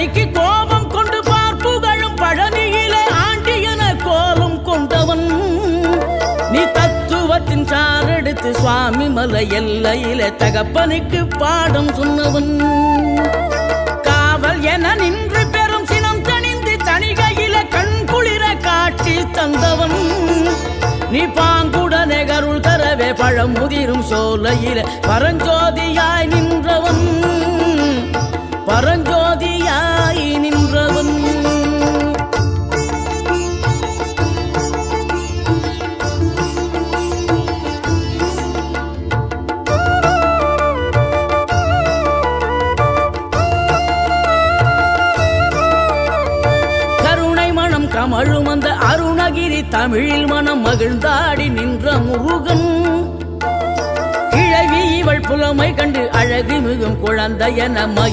பழனிக்கு கோபம் கொண்டு பார்ப்புகழும் பழனியிலே ஆண்டியன கோலம் கொண்டவன் நீ தத்துவத்தின் சாரெடுத்து சுவாமி மலை எல்லையிலே தகப்பனுக்கு பாடம் சொன்னவன் காவல் என நின்று பெரும் சினம் தணிந்து தணிகையில கண் குளிர காட்சி தந்தவன் நீ பாங்குடனே கருள் தரவே பழமுதிரும் சோலையில பரஞ்சோதியாய் நின்றவன் பரஞ்சோதியாய் நின்றவன் கமழும் அந்த அருணகிரி தமிழில் மனம் மகிழ்ந்தாடி நின்ற முருகன் கிழவி இவள் புலமை கண்டு அழகு மிகும் குழந்தை என